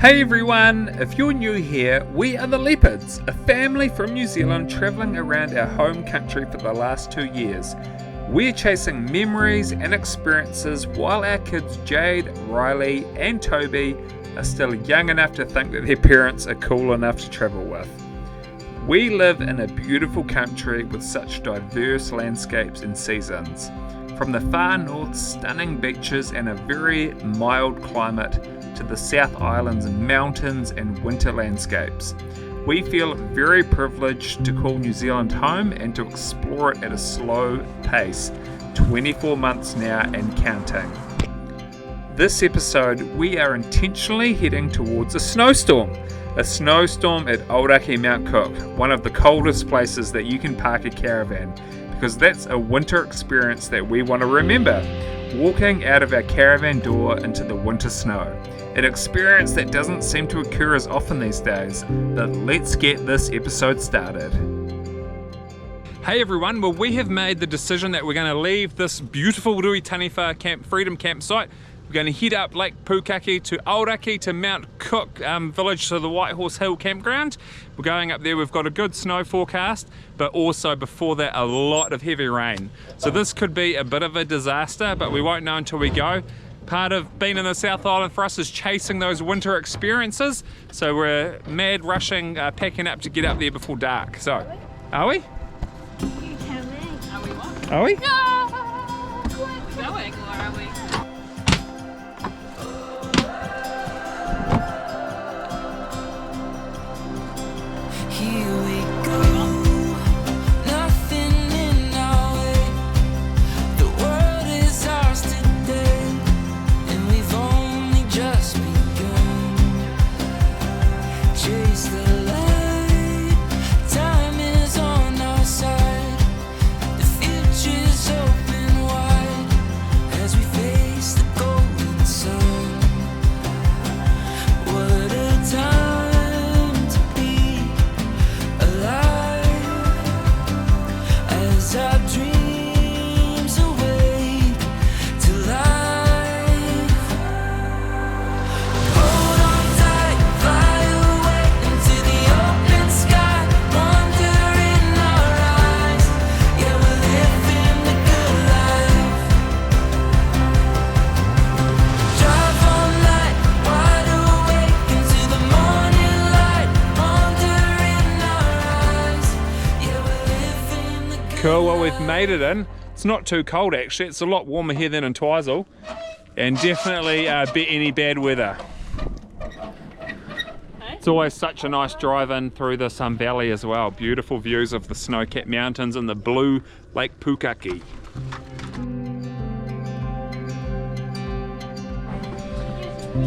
Hey everyone, if you're new here, we are the Leopards, a family from New Zealand travelling around our home country for the last 2 years. We're chasing memories and experiences while our kids Jade, Riley and Toby are still young enough to think that their parents are cool enough to travel with. We live in a beautiful country with such diverse landscapes and seasons. From the far north, stunning beaches and a very mild climate to the South Island's mountains and winter landscapes. We feel very privileged to call New Zealand home and to explore it at a slow pace, 24 months now and counting. This episode, we are intentionally heading towards a snowstorm at Aoraki Mount Cook, one of the coldest places that you can park a caravan, because that's a winter experience that we want to remember, walking out of our caravan door into the winter snow. An experience that doesn't seem to occur as often these days, but let's get this episode started. Hey everyone, well we have made the decision that we're going to leave this beautiful Rui Taniwha Freedom campsite. We're going to head up Lake Pukaki to Aoraki to Mount Cook village to the White Horse Hill campground. We're going up there, we've got a good snow forecast, but also before that a lot of heavy rain. So this could be a bit of a disaster, but we won't know until we go. Part of being in the South Island for us is chasing those winter experiences. So we're mad rushing, packing up to get up there before dark. So, are we? You tell me. Are we what? Are we? No! We're going, or are we? Here we go, nothing in our way. The world is ours today, and we've only just begun. Chase the light, time is on our side. The future's open wide as we face the golden sun. What a time to be alive as our dreams awake to life. Hold on tight, fly away into the open sky, wonder in our eyes. Yeah, we're living the good life. Drive all night, wide awake into the morning light, wonder in our eyes. Yeah, we're living the good Cool, well we've made it in. It's not too cold actually, it's a lot warmer here than in Twizel. And definitely bet any bad weather. It's always such a nice drive in through this valley as well. Beautiful views of the snow-capped mountains and the blue Lake Pukaki.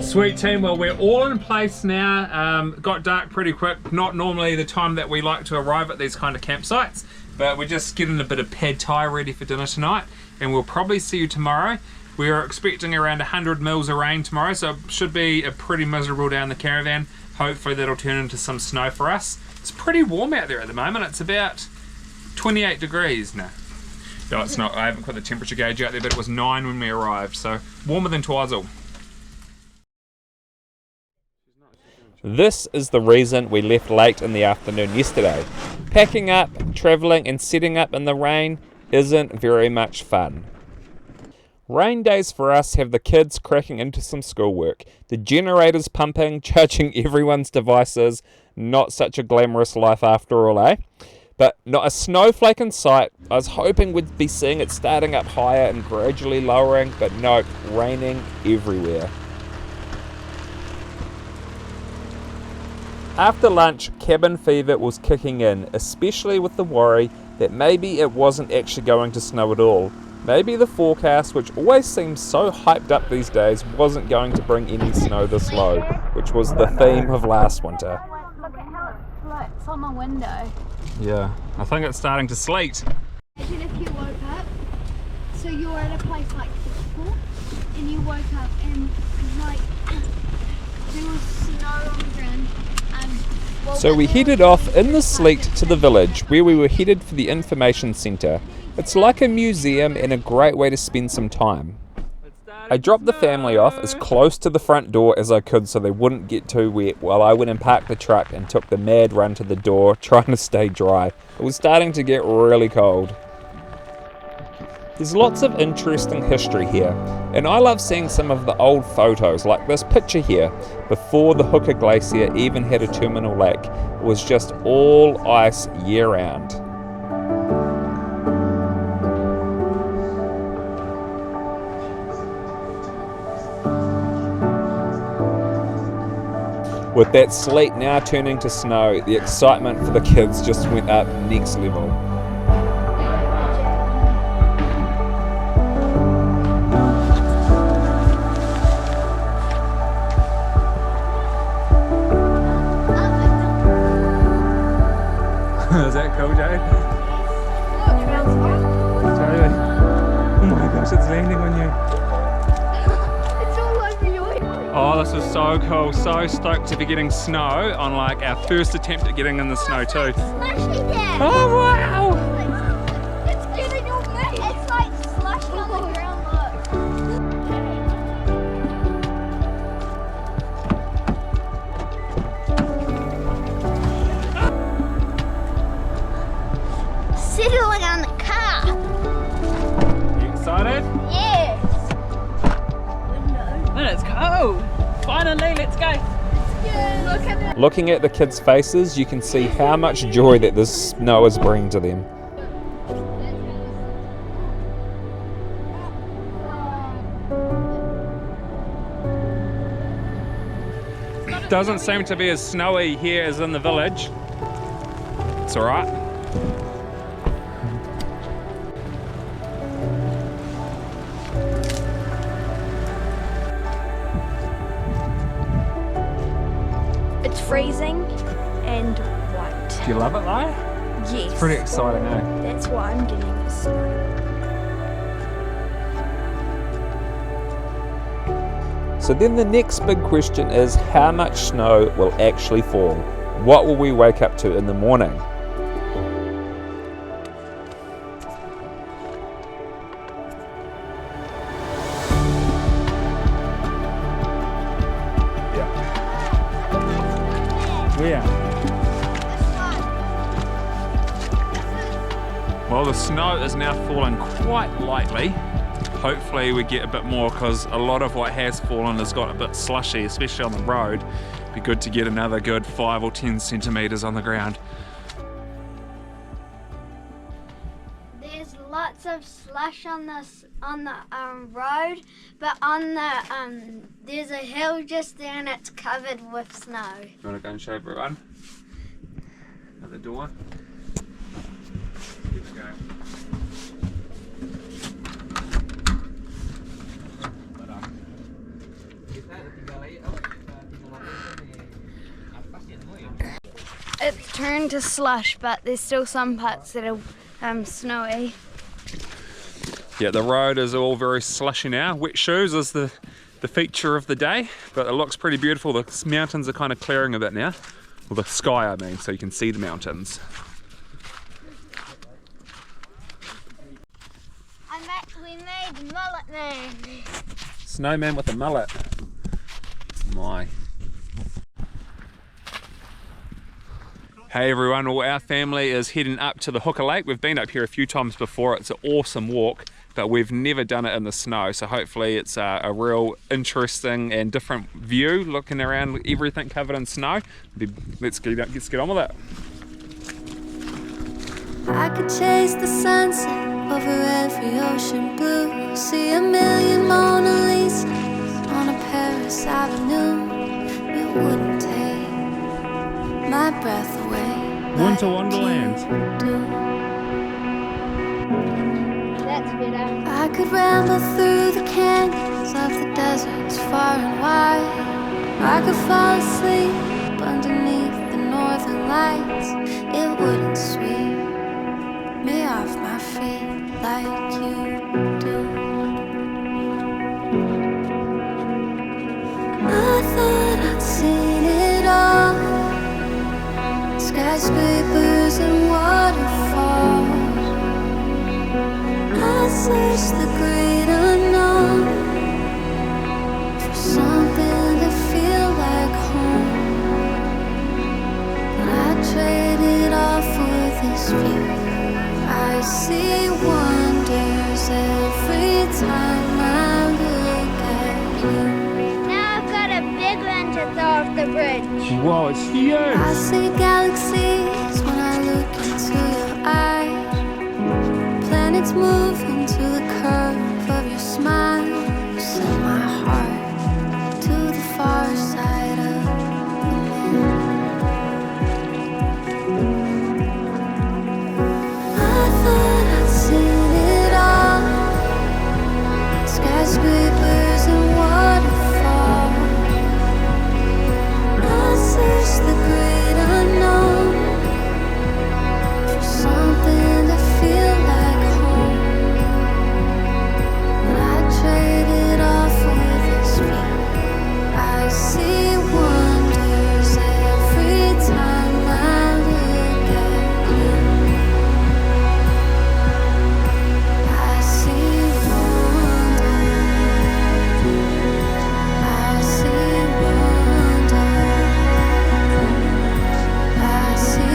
Sweet team, well we're all in place now. Got dark pretty quick, not normally the time that we like to arrive at these kind of campsites, but we're just getting a bit of pad thai ready for dinner tonight, and we'll probably see you tomorrow. We are expecting around 100 mils of rain tomorrow, so it should be a pretty miserable day in the caravan. Hopefully that'll turn into some snow for us. It's pretty warm out there at the moment. It's about 28 degrees now. No, it's not. I haven't put the temperature gauge out there, but it was 9 when we arrived, so warmer than Twizel. This is the reason we left late in the afternoon yesterday. Packing up, travelling and setting up in the rain isn't very much fun. Rain days for us have the kids cracking into some schoolwork, the generators pumping, charging everyone's devices. Not such a glamorous life after all, eh? But not a snowflake in sight. I was hoping we'd be seeing it starting up higher and gradually lowering, but nope, raining everywhere. After lunch, cabin fever was kicking in, especially with the worry that maybe it wasn't actually going to snow at all. Maybe the forecast, which always seems so hyped up these days, wasn't going to bring any snow this low, which was the theme of last winter. Look at how it floats on my window. Yeah, I think it's starting to sleet. Imagine if you woke up, so you were at a place like this before, and you woke up and like there was snow on the ground. So we headed off in the sleet to the village, where we were headed for the information centre. It's like a museum and a great way to spend some time. I dropped the family off as close to the front door as I could so they wouldn't get too wet while I went and parked the truck and took the mad run to the door, trying to stay dry. It was starting to get really cold. There's lots of interesting history here, and I love seeing some of the old photos, like this picture here. Before the Hooker Glacier even had a terminal lake, it was just all ice year-round. With that sleet now turning to snow, the excitement for the kids just went up next level. Is that cool, Jade? Totally. Oh my gosh, it's landing on you. It's all over you. Oh, this is so cool. So stoked to be getting snow on like our first attempt at getting in the snow too. Slushy there. Oh wow! It's getting all messy. It's like slushy on the ground, look. Settling on the car. You excited? Yes. But it's cold. Finally, let's go. Look at it. Looking at the kids' faces, you can see how much joy that this snow is bringing to them. Doesn't seem to be as snowy here as in the village. It's alright. It's freezing and white. Do you love it though? Yes. Pretty exciting, eh? That's why I'm getting the snow. So then the next big question is, how much snow will actually fall? What will we wake up to in the morning? Where? Well, the snow is now falling quite lightly. Hopefully we get a bit more, because a lot of what has fallen has got a bit slushy, especially on the road. Be good to get another good 5 or 10 centimeters on the ground. There's lots of slush on the road, but on the there's a hill just there and it's covered with snow. You want to go and show everyone? At the door. Let's go. It's turned to slush, but there's still some parts that are snowy. Yeah, the road is all very slushy now. Wet shoes is the feature of the day, but it looks pretty beautiful. The mountains are kind of clearing a bit now. Well, the sky, I mean, so you can see the mountains. We made the mullet man. Snowman with a mullet. My. Hey everyone, well, our family is heading up to the Hooker Lake. We've been up here a few times before. It's an awesome walk, but we've never done it in the snow, so hopefully it's a real interesting and different view, looking around everything covered in snow. Let's get on with it. I could chase the sunset over every ocean blue, see a million Mona Lisas on a Paris Avenue. It wouldn't take my breath away. Winter like Wonderland. you do. That's better. I could ramble through the canyons of the deserts far and wide. I could fall asleep underneath the northern lights. It wouldn't sweep me off my feet like you do. I thought I'd seen it all, skyscrapers and waterfalls. I searched the great unknown, time I look at you. Now I've got a big one to throw off the bridge. Whoa, it's huge! I see galaxies when I look into your eyes. Planets moving to the curve of your smile. You set my heart to the far side of the moon. I thought I'd seen it all. Skyscrapers and waterfalls. I searched the great unknown for something to feel like home. But I traded all for this view. I see wonders every time I look at you. I see wonders. I see wonders. I see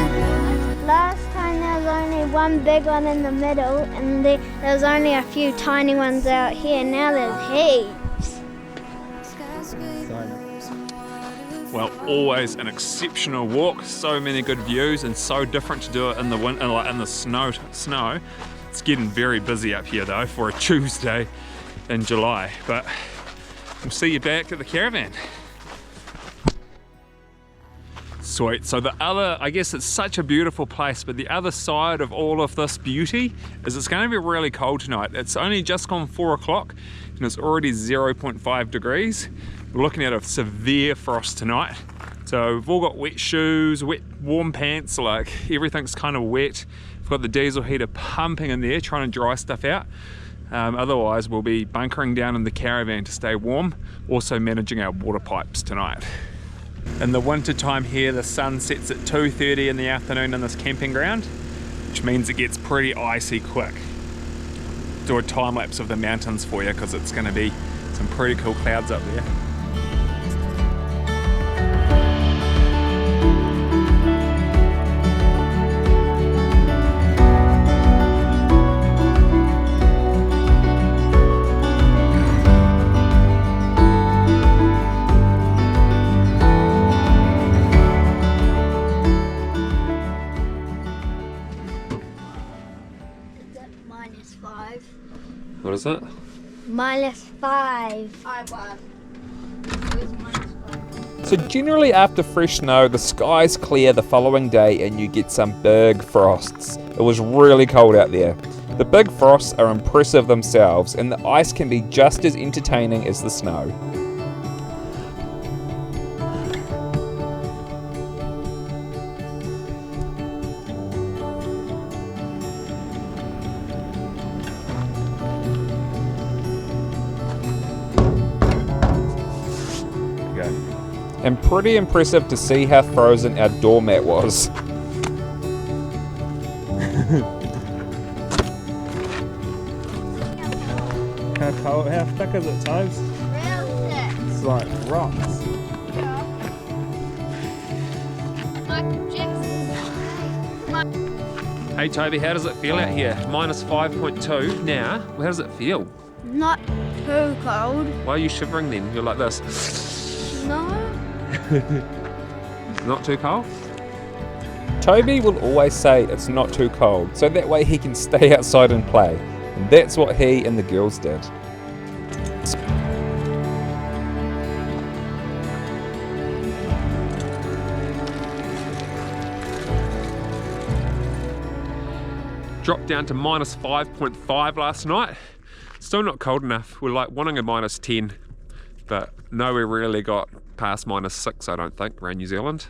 wonders. Last time there was only one big one in the middle, and there was only a few tiny ones out here. Now there's heaps. Well, always an exceptional walk. So many good views, and so different to do it in the winter, like in the snow. It's getting very busy up here though for a Tuesday in July. But we'll see you back at the caravan. Sweet. So the other, I guess it's such a beautiful place, but the other side of all of this beauty is it's going to be really cold tonight. It's only just gone 4 o'clock and it's already 0.5 degrees. We're looking at a severe frost tonight. So we've all got wet shoes, wet warm pants, like everything's kind of wet. We've got the diesel heater pumping in there, trying to dry stuff out. Otherwise we'll be bunkering down in the caravan to stay warm, also managing our water pipes tonight. In the winter time here, the sun sets at 2:30 in the afternoon in this camping ground, which means it gets pretty icy quick. Do a time lapse of the mountains for you because it's going to be some pretty cool clouds up there. -5. What is it? -5. So generally after fresh snow, the skies clear the following day and you get some big frosts. It was really cold out there. The big frosts are impressive themselves, and the ice can be just as entertaining as the snow. And pretty impressive to see how frozen our doormat was. How thick is it, Tobes? Real thick. It's like rocks. Michael Jackson. Hey Toby, how does it feel out here? -5.2 now. How does it feel? Not too cold. Why are you shivering then? You're like this. No. Not too cold? Toby will always say it's not too cold, so that way he can stay outside and play. And that's what he and the girls did. Dropped down to -5.5 last night. Still not cold enough. We're like wanting a -10, but nowhere really got past -6, I don't think, around New Zealand.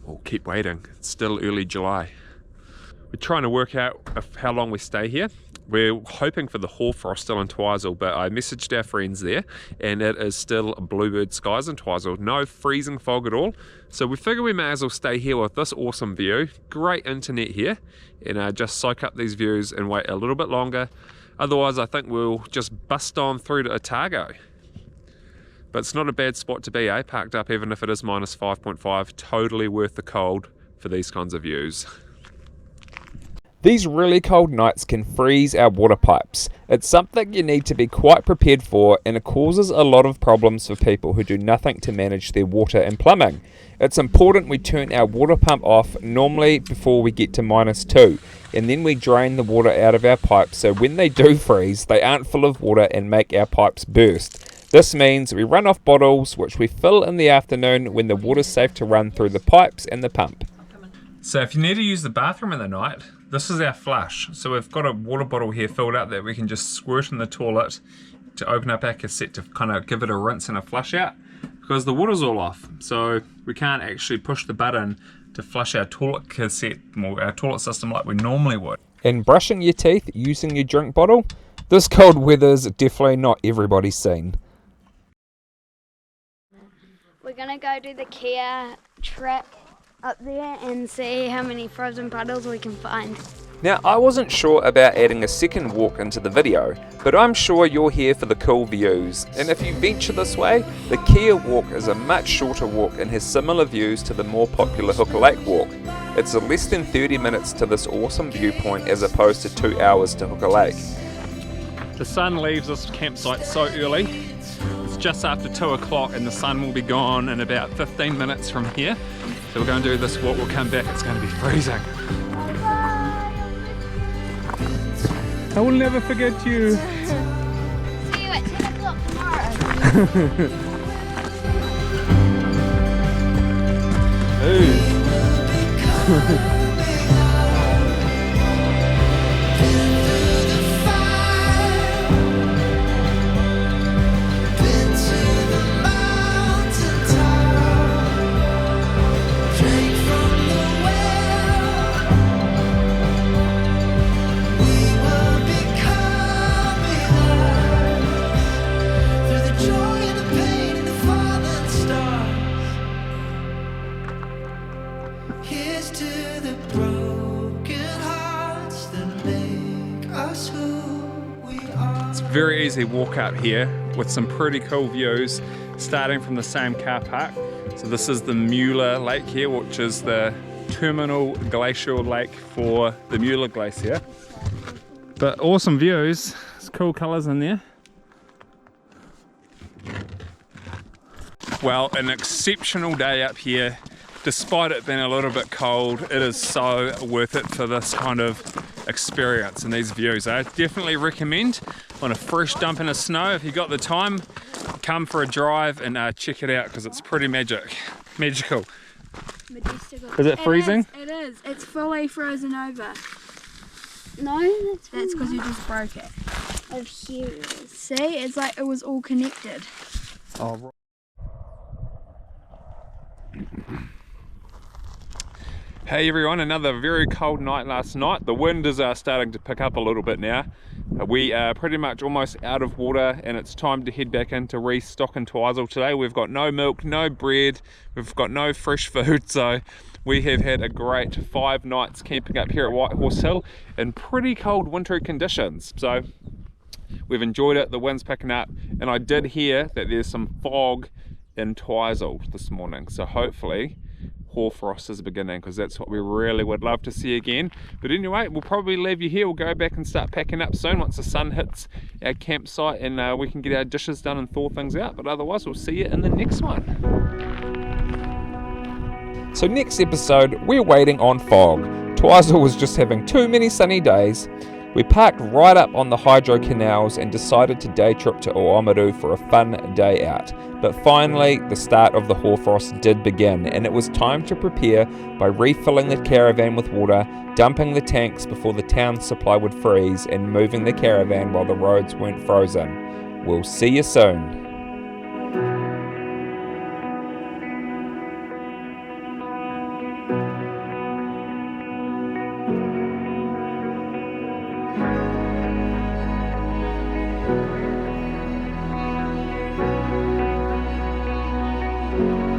We'll keep waiting. It's still early July. We're trying to work out how long we stay here. We're hoping for the hoarfrost still in Twizel, but I messaged our friends there and it is still bluebird skies in Twizel. No freezing fog at all. So we figure we may as well stay here with this awesome view. Great internet here, and just soak up these views and wait a little bit longer. Otherwise I think we'll just bust on through to Otago. But it's not a bad spot to be, parked up even if it is -5.5. Totally worth the cold for these kinds of views. These really cold nights can freeze our water pipes. It's something you need to be quite prepared for, and it causes a lot of problems for people who do nothing to manage their water and plumbing. It's important we turn our water pump off normally before we get to -2, and then we drain the water out of our pipes so when they do freeze, they aren't full of water and make our pipes burst. This means we run off bottles, which we fill in the afternoon when the water's safe to run through the pipes and the pump. So if you need to use the bathroom in the night, this is our flush. So we've got a water bottle here filled up that we can just squirt in the toilet to open up our cassette to kind of give it a rinse and a flush out, because the water's all off. So we can't actually push the button to flush our toilet cassette or our toilet system like we normally would. And brushing your teeth using your drink bottle, this cold weather's definitely not everybody's scene. We're gonna go do the Kia track up there and see how many frozen puddles we can find. Now, I wasn't sure about adding a second walk into the video, but I'm sure you're here for the cool views. And if you venture this way, the Kia walk is a much shorter walk and has similar views to the more popular Hooker Lake walk. It's less than 30 minutes to this awesome viewpoint as opposed to 2 hours to Hooker Lake. The sun leaves this campsite so early. It's just after 2 o'clock and the sun will be gone in about 15 minutes from here. So we're going to do this walk, we'll come back, it's going to be freezing. I will never forget you. See you at 10 o'clock tomorrow. Very easy walk out here with some pretty cool views starting from the same car park. So this is the Mueller Lake here, which is the terminal glacial lake for the Mueller Glacier. But awesome views, it's cool colours in there. Well, an exceptional day up here. Despite it being a little bit cold, it is so worth it for this kind of experience and these views. I definitely recommend on a fresh dump in the snow, if you got the time, come for a drive and check it out because it's pretty magical. Majestical. Is it freezing? It is. It's fully frozen over. No, That's because you just broke it. of here. See, it's like it was all connected. Oh, right. Hey everyone, another very cold night last night. The wind is starting to pick up a little bit now. We are pretty much almost out of water and it's time to head back in to restock in Twizel today. We've got no milk, no bread, we've got no fresh food, so we have had a great 5 nights camping up here at White Horse Hill in pretty cold wintry conditions. So we've enjoyed it, the wind's picking up, and I did hear that there's some fog in Twizel this morning, so hopefully hoarfrost is beginning, because that's what we really would love to see again. But anyway, we'll probably leave you here. We'll go back and start packing up soon once the sun hits our campsite and we can get our dishes done and thaw things out. But otherwise, we'll see you in the next one. So next episode, we're waiting on fog. Twizel was just having too many sunny days. We parked right up on the hydro canals and decided to day trip to Oamaru for a fun day out. But finally, the start of the hoarfrost did begin, and it was time to prepare by refilling the caravan with water, dumping the tanks before the town supply would freeze, and moving the caravan while the roads weren't frozen. We'll see you soon.